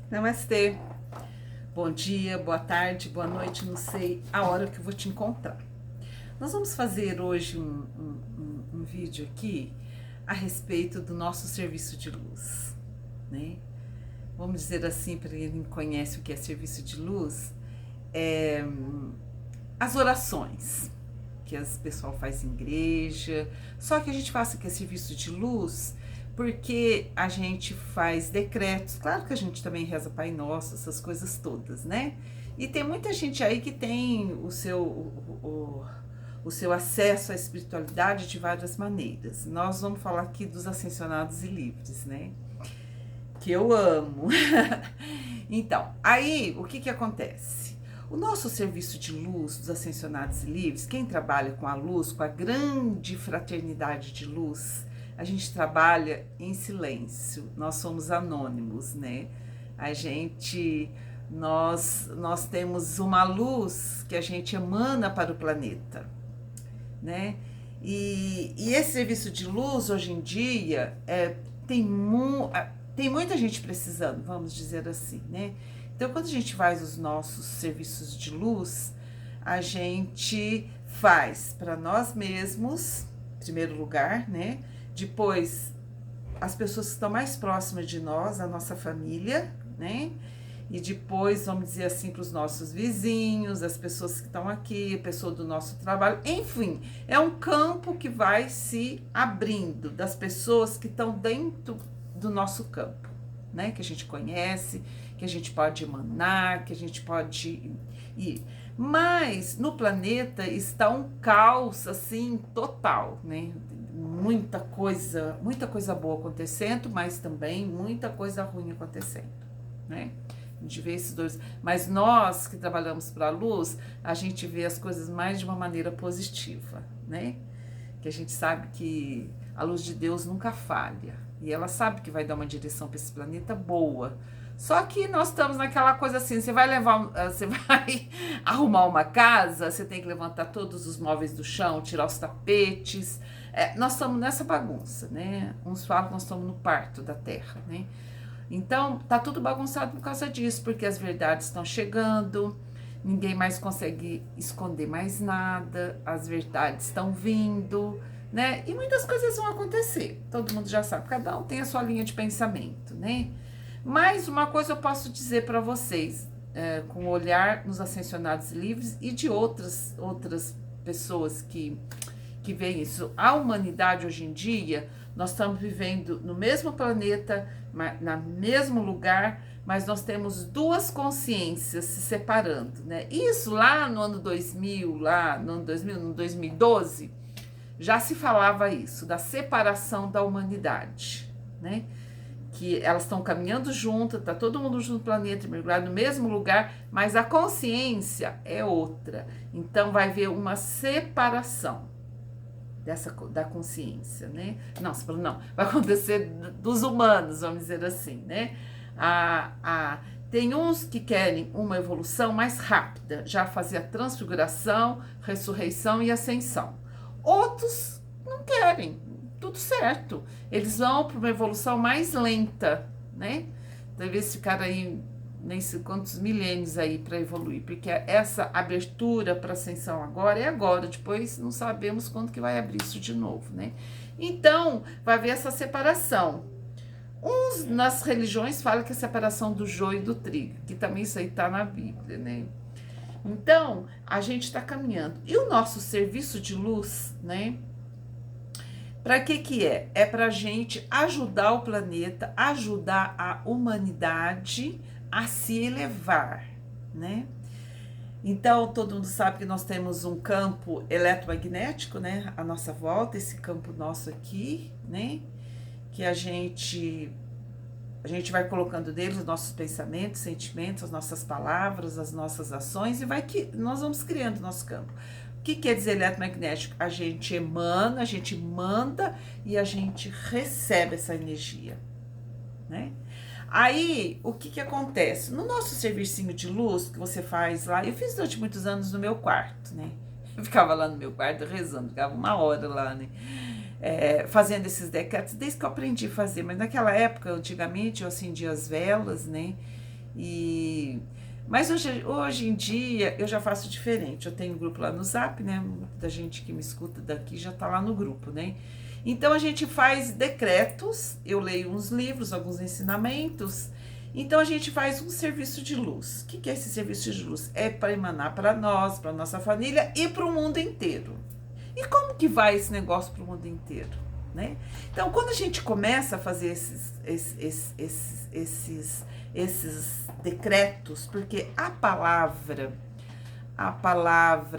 Namastê. Bom dia, boa tarde, boa noite, não sei a hora que eu vou te encontrar. Nós vamos fazer hoje um vídeo aqui a respeito do nosso serviço de luz, né? Vamos dizer assim, para quem não conhece o que é serviço de luz, é as orações que as pessoal faz em igreja, só que a gente faça que é serviço de luz porque a gente faz decretos, claro que a gente também reza Pai Nosso, essas coisas todas, né? E tem muita gente aí que tem o seu acesso à espiritualidade de várias maneiras. Nós vamos falar aqui dos ascensionados e livres, né? Que eu amo. Então, aí o que acontece? O nosso serviço de luz dos ascensionados e livres, quem trabalha com a luz, com a grande fraternidade de luz, a gente trabalha em silêncio, nós somos anônimos, né? A gente, nós temos uma luz que a gente emana para o planeta, né? E esse serviço de luz, hoje em dia, tem muita gente precisando, vamos dizer assim, né? Então, quando a gente faz os nossos serviços de luz, a gente faz para nós mesmos, em primeiro lugar, né? Depois, as pessoas que estão mais próximas de nós, a nossa família, né? E depois, vamos dizer assim, para os nossos vizinhos, as pessoas que estão aqui, a pessoa do nosso trabalho, enfim, é um campo que vai se abrindo das pessoas que estão dentro do nosso campo, né? Que a gente conhece, que a gente pode emanar, que a gente pode ir. Mas no planeta está um caos assim total, né? Muita coisa boa acontecendo, mas também muita coisa ruim acontecendo, né? A gente vê esses dois, mas nós que trabalhamos para a luz, a gente vê as coisas mais de uma maneira positiva, né? Que a gente sabe que a luz de Deus nunca falha, e ela sabe que vai dar uma direção para esse planeta boa. Só que nós estamos naquela coisa assim, você vai arrumar uma casa, você tem que levantar todos os móveis do chão, tirar os tapetes. Nós estamos nessa bagunça, né? Uns falam que nós estamos no parto da Terra, né? Então, tá tudo bagunçado por causa disso, porque as verdades estão chegando, ninguém mais consegue esconder mais nada, as verdades estão vindo, né? E muitas coisas vão acontecer. Todo mundo já sabe, cada um tem a sua linha de pensamento, né? Mas uma coisa eu posso dizer para vocês, com o olhar nos ascensionados livres e de outras pessoas que veem isso. A humanidade hoje em dia, nós estamos vivendo no mesmo planeta, no mesmo lugar, mas nós temos duas consciências se separando, né? Isso lá no ano 2000, no 2012, já se falava isso, da separação da humanidade, né? Que elas estão caminhando juntas, tá todo mundo junto no planeta, mergulhado no mesmo lugar, mas a consciência é outra. Então vai haver uma separação da consciência, né? Não, vai acontecer dos humanos, vamos dizer assim, né? Tem uns que querem uma evolução mais rápida, já fazer a transfiguração, ressurreição e ascensão. Outros não querem, tudo certo. Eles vão para uma evolução mais lenta, né? Talvez ficar aí nem sei quantos milênios aí para evoluir, porque essa abertura para ascensão agora é agora, depois não sabemos quando que vai abrir isso de novo, né? Então, vai haver essa separação. Uns nas religiões falam que é a separação do joio e do trigo, que também isso aí está na Bíblia, né? Então, a gente está caminhando. E o nosso serviço de luz, né? Para que é? É para a gente ajudar o planeta, ajudar a humanidade a se elevar, né? Então, todo mundo sabe que nós temos um campo eletromagnético, né? À nossa volta, esse campo nosso aqui, né? Que a gente vai colocando nele os nossos pensamentos, sentimentos, as nossas palavras, as nossas ações e nós vamos criando nosso campo. O que quer dizer eletromagnético? A gente emana, a gente manda e a gente recebe essa energia, né? Aí, o que acontece? No nosso servicinho de luz que você faz lá, eu fiz durante muitos anos no meu quarto, né? Eu ficava lá no meu quarto rezando, ficava 1 hora lá, né? Fazendo esses decretos, desde que eu aprendi a fazer. Mas naquela época, antigamente, eu acendia as velas, né? Mas hoje em dia eu já faço diferente. Eu tenho um grupo lá no Zap, né? Muita gente que me escuta daqui já tá lá no grupo, né? Então a gente faz decretos, eu leio uns livros, alguns ensinamentos. Então a gente faz um serviço de luz. O que é esse serviço de luz? É para emanar para nós, para nossa família e para o mundo inteiro. E como que vai esse negócio para o mundo inteiro? Né? Então, quando a gente começa a fazer esses decretos, porque a palavra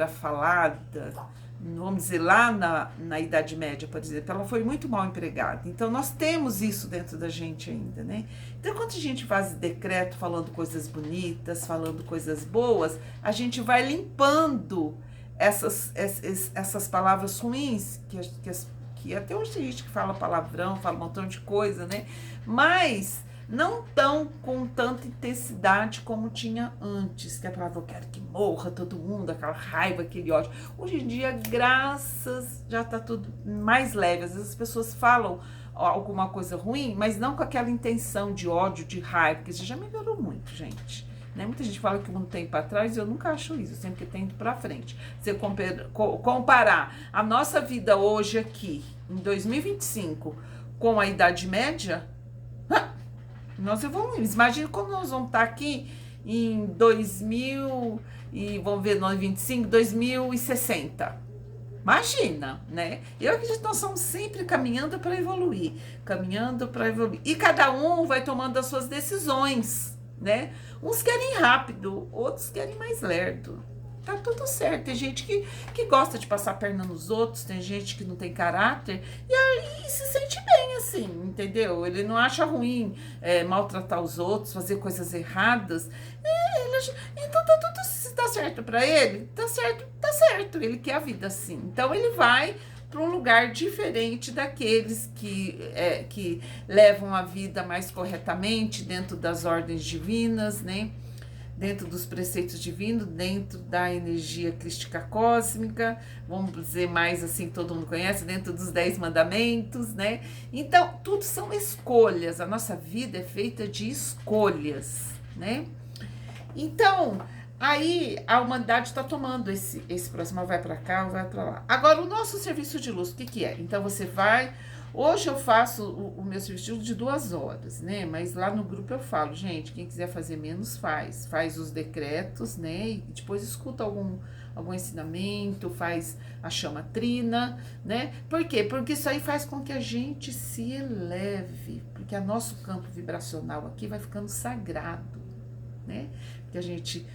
falada, vamos dizer, lá na Idade Média, por exemplo, ela foi muito mal empregada. Então, nós temos isso dentro da gente ainda, né? Então, quando a gente faz decreto falando coisas bonitas, falando coisas boas, a gente vai limpando essas palavras ruins, que até hoje tem gente que fala palavrão, fala um montão de coisa, né? Mas não tão com tanta intensidade como tinha antes, que a palavra eu quero que morra todo mundo, aquela raiva, aquele ódio. Hoje em dia, já tá tudo mais leve. Às vezes as pessoas falam alguma coisa ruim, mas não com aquela intenção de ódio, de raiva, porque isso já melhorou muito, gente. Né? Muita gente fala que o mundo tem para trás, eu nunca acho isso, eu sempre tem para frente. Você comparar a nossa vida hoje aqui, em 2025, com a Idade Média, nós evoluímos. Imagina quando nós vamos estar aqui em 2000 e vamos ver, 2025, 2060. Imagina, né? Eu acredito que nós estamos sempre caminhando para evoluir, caminhando para evoluir. E cada um vai tomando as suas decisões, né? Uns querem rápido, outros querem mais lerdo. Tá tudo certo. Tem gente que gosta de passar a perna nos outros, tem gente que não tem caráter e aí se sente bem assim, entendeu? Ele não acha ruim maltratar os outros, fazer coisas erradas. Então tá tudo, se tá certo pra ele, tá certo. Ele quer a vida assim. Então ele vai para um lugar diferente daqueles que levam a vida mais corretamente dentro das ordens divinas, né? Dentro dos preceitos divinos, dentro da energia crística cósmica, vamos dizer mais assim, todo mundo conhece, dentro dos 10 mandamentos, né? Então, tudo são escolhas, a nossa vida é feita de escolhas, né? Então, aí a humanidade está tomando esse próximo, vai para cá, vai para lá. Agora, o nosso serviço de luz, o que é? Então, você vai... Hoje eu faço o meu serviço de luz de 2 horas, né? Mas lá no grupo eu falo, gente, quem quiser fazer menos, faz os decretos, né? E depois escuta algum ensinamento, faz a chama trina, né? Por quê? Porque isso aí faz com que a gente se eleve, porque o nosso campo vibracional aqui vai ficando sagrado, né? Porque a gente...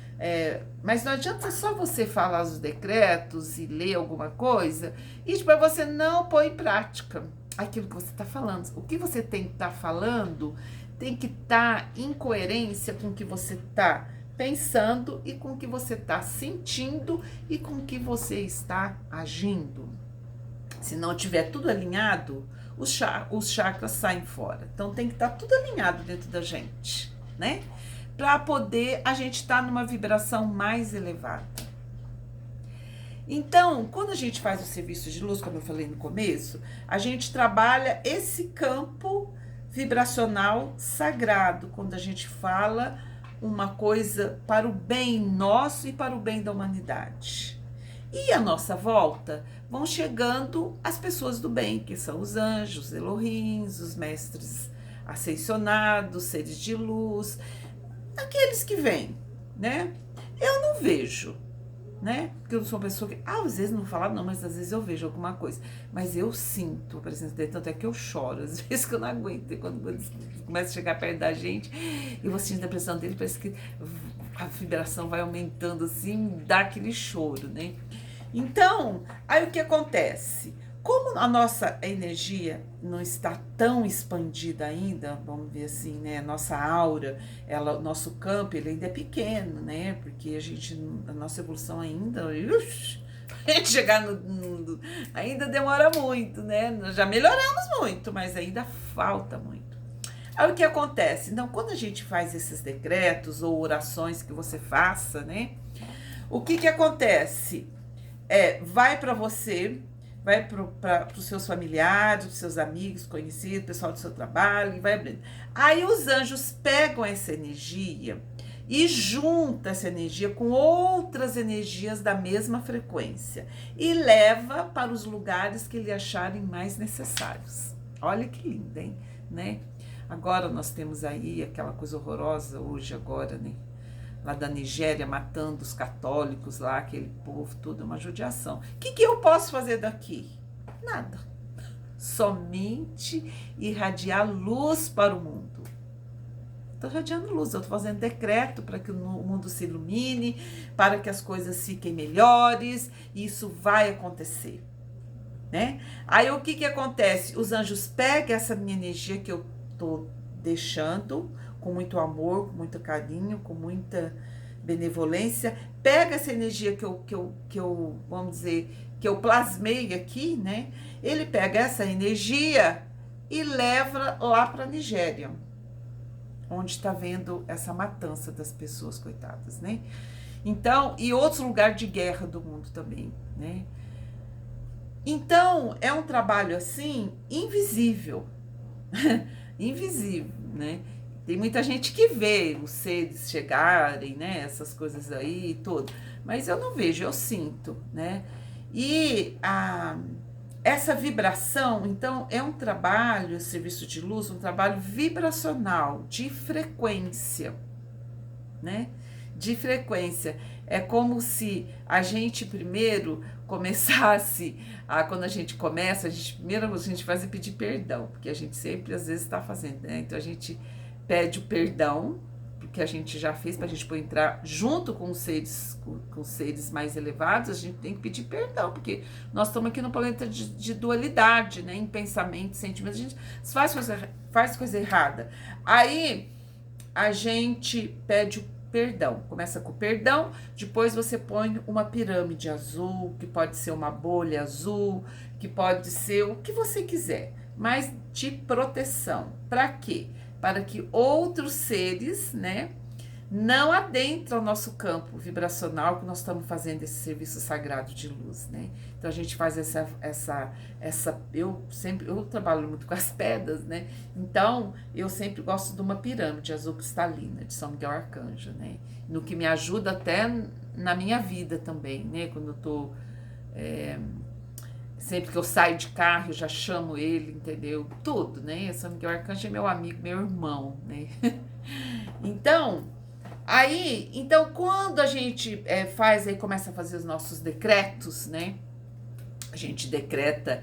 mas não adianta só você falar os decretos e ler alguma coisa e depois você não põe em prática aquilo que você está falando. O que você tem que estar falando tem que estar em coerência com o que você está pensando e com o que você está sentindo e com o que você está agindo. Se não tiver tudo alinhado, os chakras saem fora. Então tem que estar tudo alinhado dentro da gente, né? Para poder a gente estar numa vibração mais elevada. Então, quando a gente faz o serviço de luz, como eu falei no começo, a gente trabalha esse campo vibracional sagrado, quando a gente fala uma coisa para o bem nosso e para o bem da humanidade. E à nossa volta vão chegando as pessoas do bem, que são os anjos, os Elohims, os mestres ascensionados, seres de luz, aqueles que vêm, né? Eu não vejo, né? Porque eu não sou uma pessoa que... às vezes não fala não, mas às vezes eu vejo alguma coisa. Mas eu sinto a presença dele, tanto é que eu choro. Às vezes que eu não aguento. E quando começa a chegar perto da gente, eu vou sentindo a pressão dele, parece que a vibração vai aumentando assim, dá aquele choro, né? Então, aí o que acontece? Como a nossa energia não está tão expandida ainda, vamos ver assim, né? Nossa aura, nosso campo, ele ainda é pequeno, né? Porque a nossa evolução ainda, a gente chegar ainda demora muito, né? Nós já melhoramos muito, mas ainda falta muito. Aí o que acontece? Então, quando a gente faz esses decretos ou orações que você faça, né? O que acontece? Vai para você vai para os seus familiares, os seus amigos, conhecidos, pessoal do seu trabalho, e vai abrindo. Aí os anjos pegam essa energia e junta essa energia com outras energias da mesma frequência e leva para os lugares que lhe acharem mais necessários. Olha que lindo, hein? Né? Agora nós temos aí aquela coisa horrorosa hoje agora, né? Lá da Nigéria, matando os católicos lá, aquele povo, tudo uma judiação. O que eu posso fazer daqui? Nada. Somente irradiar luz para o mundo. Estou irradiando luz, eu estou fazendo decreto para que o mundo se ilumine, para que as coisas fiquem melhores, e isso vai acontecer. Né? Aí o que acontece? Os anjos pegam essa minha energia que eu estou deixando, com muito amor, com muito carinho, com muita benevolência, pega essa energia que eu vamos dizer, que eu plasmei aqui, né? Ele pega essa energia e leva lá para a Nigéria, onde está vendo essa matança das pessoas, coitadas, né? Então, e outros lugares de guerra do mundo também, né? Então, é um trabalho assim, invisível, invisível, né? Tem muita gente que vê os seres chegarem, né? Essas coisas aí e tudo. Mas eu não vejo, eu sinto, né? E essa vibração, então, é um trabalho, serviço de luz, um trabalho vibracional, de frequência, né? De frequência. É como se a gente primeiro começasse, quando a gente começa, primeiro a gente faz é pedir perdão, porque a gente sempre, às vezes, está fazendo, né? Então, a gente pede o perdão, porque a gente já fez, para a gente poder entrar junto com os seres mais elevados, a gente tem que pedir perdão, porque nós estamos aqui no planeta de dualidade, né? Em pensamento, sentimento, a gente faz coisa errada. Aí a gente pede o perdão, começa com o perdão, depois você põe uma pirâmide azul, que pode ser uma bolha azul, que pode ser o que você quiser, mas de proteção. Para quê? Para que outros seres, né, não adentrem o nosso campo vibracional, que nós estamos fazendo esse serviço sagrado de luz, né? Então a gente faz eu trabalho muito com as pedras, né? Então eu sempre gosto de uma pirâmide azul cristalina de São Miguel Arcanjo, né? No que me ajuda até na minha vida também, né? Quando eu tô sempre que eu saio de carro, eu já chamo ele, entendeu? Tudo, né? São Miguel Arcanjo é meu amigo, meu irmão, né? Então, quando a gente faz, aí começa a fazer os nossos decretos, né? A gente decreta,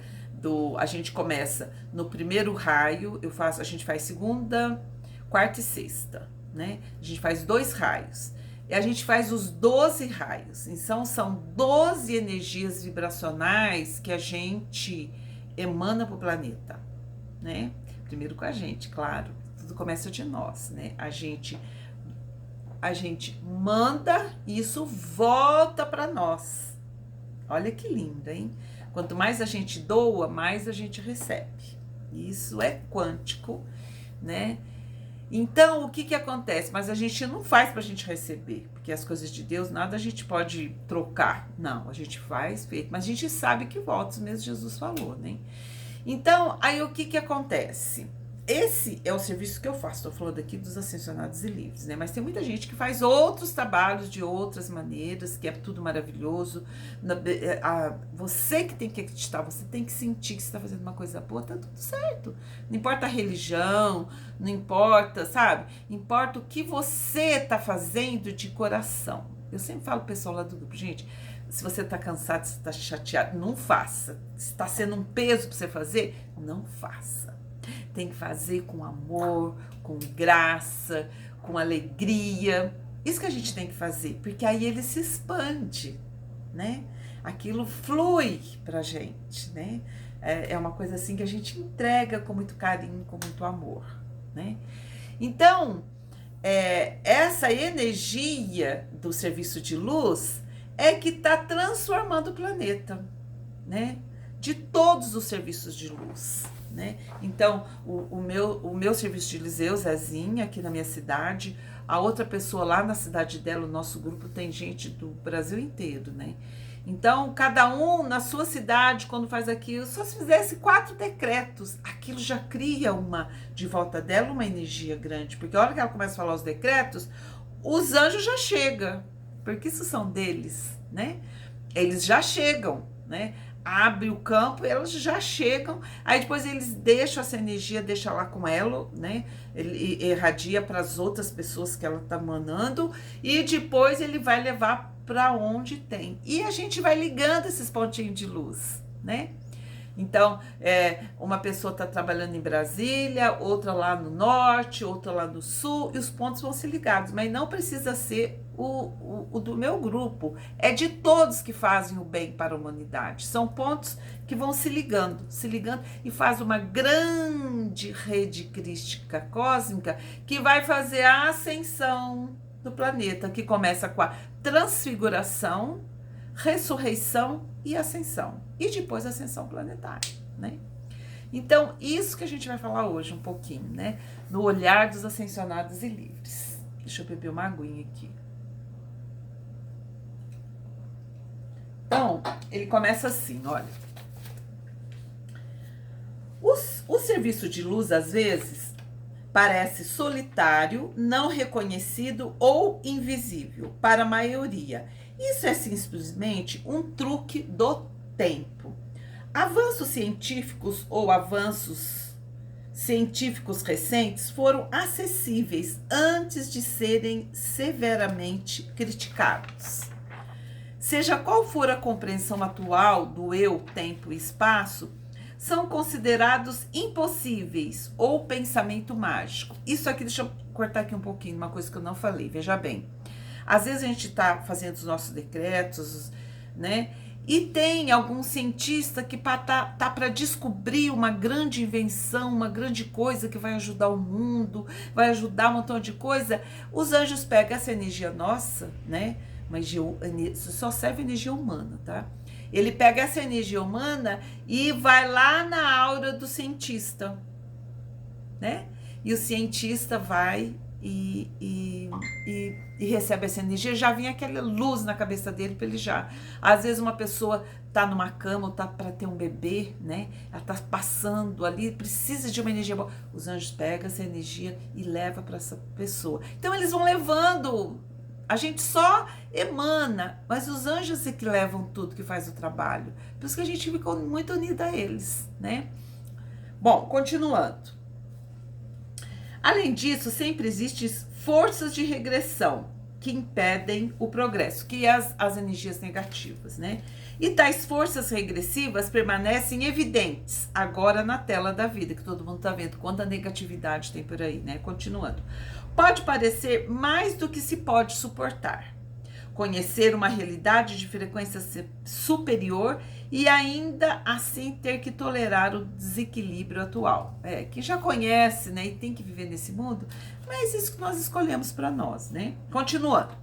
a gente começa no primeiro raio, a gente faz segunda, quarta e sexta, né? A gente faz 2 raios. E a gente faz os 12 raios. Então, são 12 energias vibracionais que a gente emana para o planeta, né? Primeiro com a gente, claro. Tudo começa de nós, né? A gente manda e isso volta para nós. Olha que lindo, hein? Quanto mais a gente doa, mais a gente recebe. Isso é quântico, né? Então, o que acontece? Mas a gente não faz para a gente receber, porque as coisas de Deus, nada a gente pode trocar. Não, a gente faz, feito, mas a gente sabe que volta, mesmo Jesus falou, né? Então, aí o que acontece? Esse é o serviço que eu faço, estou falando aqui dos ascensionados e livres, né? Mas tem muita gente que faz outros trabalhos de outras maneiras, que é tudo maravilhoso. Você que tem que acreditar, você tem que sentir que você está fazendo uma coisa boa, tá tudo certo. Não importa a religião, não importa, sabe? Importa o que você está fazendo de coração. Eu sempre falo pro pessoal lá do grupo, gente, se você está cansado, se está chateado, não faça. Se está sendo um peso para você fazer, não faça. Tem que fazer com amor, com graça, com alegria. Isso que a gente tem que fazer, porque aí ele se expande, né? Aquilo flui pra gente, né? É uma coisa assim que a gente entrega com muito carinho, com muito amor, né? Então, essa energia do serviço de luz é que está transformando o planeta, né? De todos os serviços de luz, né? Então, o meu serviço de Eliseu, Zezinha, aqui na minha cidade, a outra pessoa lá na cidade dela, o nosso grupo tem gente do Brasil inteiro, né? Então, cada um na sua cidade, quando faz aquilo, só se fizesse 4 decretos, aquilo já cria de volta dela uma energia grande, porque a hora que ela começa a falar os decretos, os anjos já chegam, porque isso são deles, né? Eles já chegam, né? Abre o campo, elas já chegam, aí depois eles deixam essa energia, deixa lá com ela, né? Ele irradia para as outras pessoas que ela tá mandando, e depois ele vai levar para onde tem. E a gente vai ligando esses pontinhos de luz, né? Então, uma pessoa está trabalhando em Brasília, outra lá no norte, outra lá no sul, e os pontos vão ser ligados, mas não precisa ser o do meu grupo, é de todos que fazem o bem para a humanidade. São pontos que vão se ligando, e faz uma grande rede crística cósmica que vai fazer a ascensão do planeta, que começa com a transfiguração, ressurreição e ascensão. E depois ascensão planetária, né? Então, isso que a gente vai falar hoje um pouquinho, né? No olhar dos ascensionados e livres. Deixa eu beber uma aguinha aqui. Então, ele começa assim, olha. O serviço de luz, às vezes, parece solitário, não reconhecido ou invisível para a maioria. Isso é simplesmente um truque do tempo. Avanços científicos ou avanços científicos recentes foram acessíveis antes de serem severamente criticados. Seja qual for a compreensão atual do eu, tempo e espaço, são considerados impossíveis ou pensamento mágico. Isso aqui, deixa eu cortar aqui um pouquinho, uma coisa que eu não falei, veja bem. Às vezes a gente está fazendo os nossos decretos, né? E tem algum cientista que tá para descobrir uma grande invenção, uma grande coisa que vai ajudar o mundo, vai ajudar um montão de coisa. Os anjos pegam essa energia nossa, né? Mas só serve energia humana, tá? Ele pega essa energia humana e vai lá na aura do cientista, né? E o cientista vai e recebe essa energia, já vem aquela luz na cabeça dele para ele já. Às vezes uma pessoa tá numa cama ou tá para ter um bebê, né? Ela tá passando ali, precisa de uma energia boa. Os anjos pegam essa energia e levam para essa pessoa. Então eles vão levando. A gente só emana, mas os anjos é que levam tudo, que faz o trabalho. Por isso que a gente ficou muito unida a eles, né? Bom, continuando. Além disso, sempre existem forças de regressão que impedem o progresso, que é as energias negativas, né? E tais forças regressivas permanecem evidentes agora na tela da vida, que todo mundo está vendo quanta negatividade tem por aí, né? Continuando. Pode parecer mais do que se pode suportar. Conhecer uma realidade de frequência superior e ainda assim ter que tolerar o desequilíbrio atual. Que já conhece, né, e tem que viver nesse mundo, mas isso que nós escolhemos para nós, né? Continuando.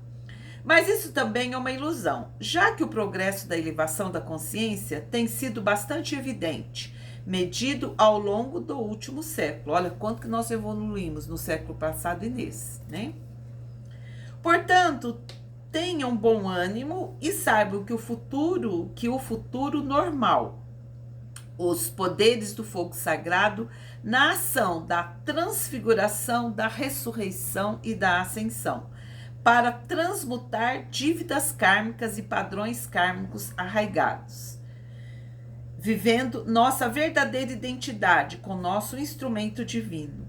Mas isso também é uma ilusão, já que o progresso da elevação da consciência tem sido bastante evidente, medido ao longo do último século. Olha quanto que nós evoluímos no século passado e nesse, né? Portanto, tenham bom ânimo e saibam que o futuro normal, os poderes do fogo sagrado, na ação da transfiguração, da ressurreição e da ascensão, para transmutar dívidas kármicas e padrões kármicos arraigados, vivendo nossa verdadeira identidade com nosso instrumento divino.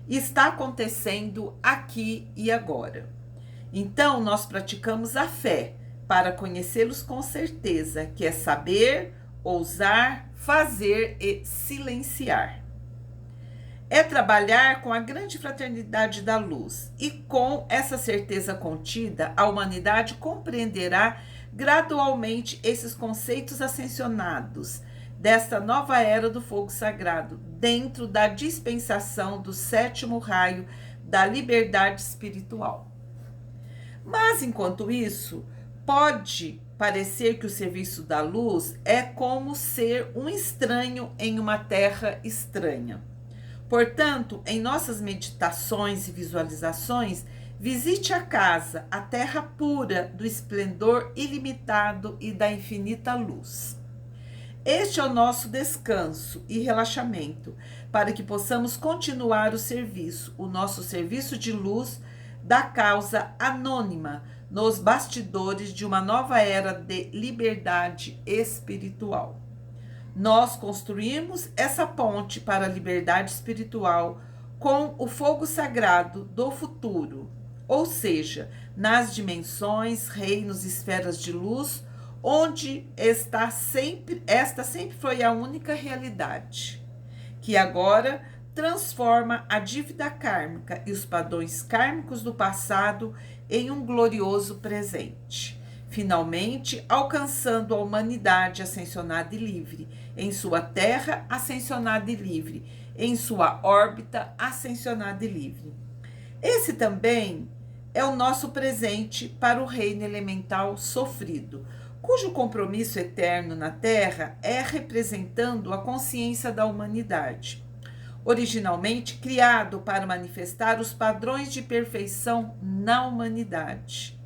Está acontecendo aqui e agora. Então, nós praticamos a fé para conhecê-los com certeza, que é saber, ousar, fazer e silenciar. É trabalhar com a grande fraternidade da luz, e com essa certeza contida, a humanidade compreenderá gradualmente esses conceitos ascensionados desta nova era do fogo sagrado, dentro da dispensação do 7º raio da liberdade espiritual. Mas, enquanto isso, pode parecer que o serviço da luz é como ser um estranho em uma terra estranha. Portanto, em nossas meditações e visualizações, Visite a casa, a terra pura do esplendor ilimitado e da infinita luz. Este é o nosso descanso e relaxamento, para que possamos continuar o nosso serviço de luz da causa anônima, nos bastidores de uma nova era de liberdade espiritual. Nós construímos essa ponte para a liberdade espiritual com o fogo sagrado do futuro, ou seja, nas dimensões, reinos, esferas de luz, onde esta sempre foi a única realidade, que agora transforma a dívida kármica e os padrões kármicos do passado em um glorioso presente, finalmente alcançando a humanidade ascensionada e livre, em sua terra ascensionada e livre, em sua órbita ascensionada e livre. Esse também é o nosso presente para o reino elemental sofrido, cujo compromisso eterno na Terra é representando a consciência da humanidade, originalmente criado para manifestar os padrões de perfeição na humanidade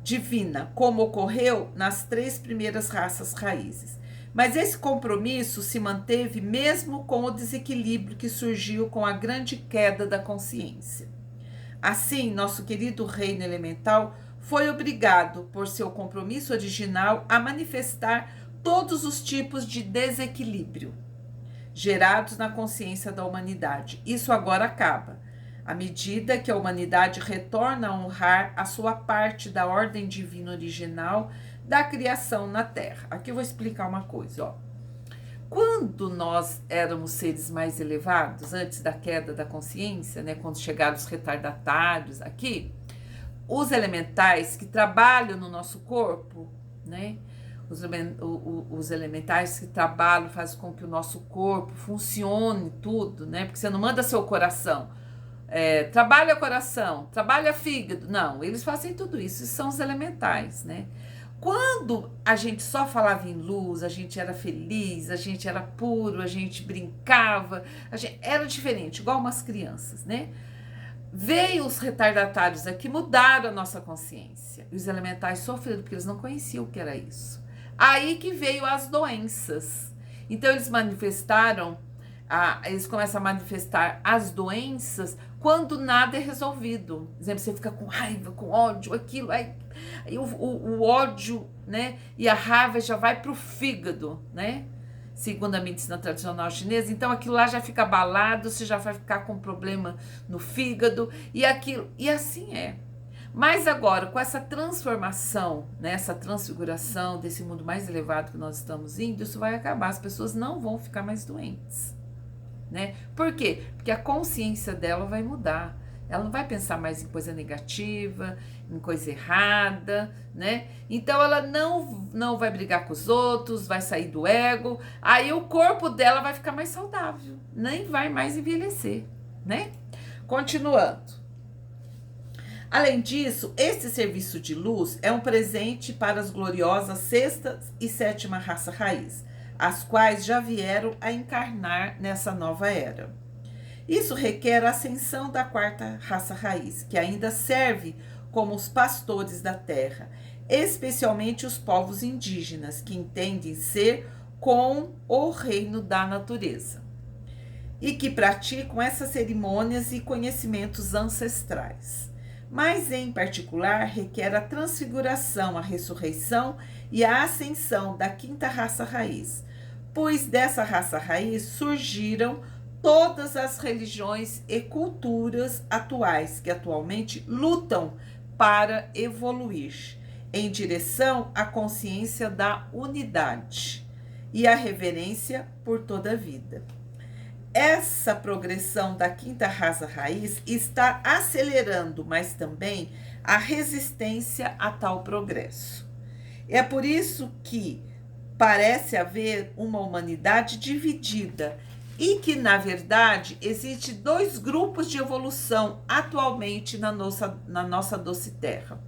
divina, como ocorreu nas 3 primeiras raças raízes. Mas esse compromisso se manteve mesmo com o desequilíbrio que surgiu com a grande queda da consciência. Assim, nosso querido reino elemental foi obrigado, por seu compromisso original, a manifestar todos os tipos de desequilíbrio gerados na consciência da humanidade. Isso agora acaba, à medida que a humanidade retorna a honrar a sua parte da ordem divina original da criação na Terra. Aqui eu vou explicar uma coisa, ó. Quando nós éramos seres mais elevados, antes da queda da consciência, né, quando chegaram os retardatários aqui, os elementais que trabalham no nosso corpo, né, os elementais que trabalham, fazem com que o nosso corpo funcione tudo, né, porque você não manda seu coração, trabalha coração, trabalha fígado, não, eles fazem tudo isso, e são os elementais, né. Quando a gente só falava em luz, a gente era feliz, a gente era puro, a gente brincava, era diferente, igual umas crianças, né? Veio os retardatários aqui, mudaram a nossa consciência. E os elementais sofreram, porque eles não conheciam o que era isso. Aí que veio as doenças. Então eles eles começam a manifestar as doenças quando nada é resolvido. Por exemplo, você fica com raiva, com ódio, aquilo, aí o ódio, né, e a raiva já vai para o fígado, né, segundo a medicina tradicional chinesa. Então aquilo lá já fica abalado, você já vai ficar com problema no fígado e aquilo, e assim é. Mas agora, com essa transformação, né, essa transfiguração desse mundo mais elevado que nós estamos indo, isso vai acabar, as pessoas não vão ficar mais doentes, né? Por quê? Porque a consciência dela vai mudar. Ela não vai pensar mais em coisa negativa, em coisa errada, né? Então ela não vai brigar com os outros, vai sair do ego, aí o corpo dela vai ficar mais saudável, nem vai mais envelhecer, né? Continuando. Além disso, esse serviço de luz é um presente para as gloriosas 6ª e 7ª raça raiz, as quais já vieram a encarnar nessa nova era. Isso requer a ascensão da 4ª raça raiz, que ainda serve como os pastores da terra, especialmente os povos indígenas, que entendem ser com o reino da natureza, e que praticam essas cerimônias e conhecimentos ancestrais. Mas, em particular, requer a transfiguração, a ressurreição e a ascensão da 5ª raça raiz, pois dessa raça raiz surgiram todas as religiões e culturas atuais, que atualmente lutam para evoluir em direção à consciência da unidade e à reverência por toda a vida. Essa progressão da 5ª raça raiz está acelerando, mas também a resistência a tal progresso. É por isso que parece haver uma humanidade dividida e que, na verdade, existe 2 grupos de evolução atualmente na nossa doce terra.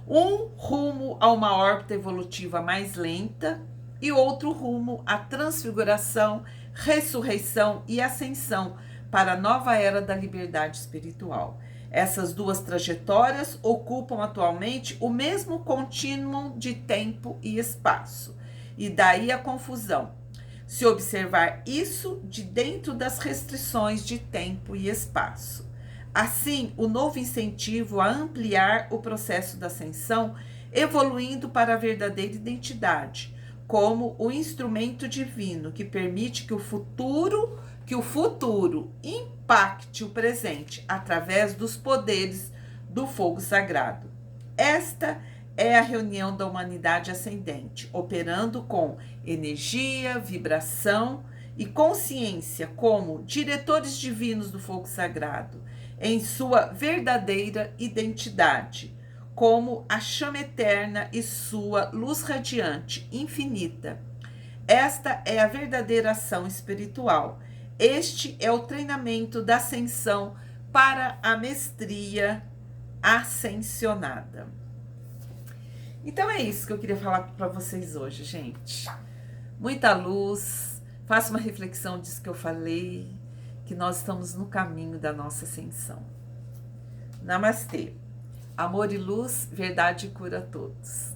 Um rumo a uma órbita evolutiva mais lenta e outro rumo à transfiguração, ressurreição e ascensão para a nova era da liberdade espiritual. Essas duas trajetórias ocupam atualmente o mesmo contínuo de tempo e espaço. E daí a confusão. Se observar isso de dentro das restrições de tempo e espaço. Assim, o novo incentivo a ampliar o processo da ascensão, evoluindo para a verdadeira identidade, como o instrumento divino que permite que o futuro impacte o presente através dos poderes do fogo sagrado. Esta é a reunião da humanidade ascendente, operando com energia, vibração e consciência como diretores divinos do fogo sagrado, em sua verdadeira identidade, como a chama eterna e sua luz radiante, infinita. Esta é a verdadeira ação espiritual. Este é o treinamento da ascensão para a mestria ascensionada. Então é isso que eu queria falar para vocês hoje, gente. Muita luz, faça uma reflexão disso que eu falei, que nós estamos no caminho da nossa ascensão. Namastê. Amor e luz, verdade cura a todos.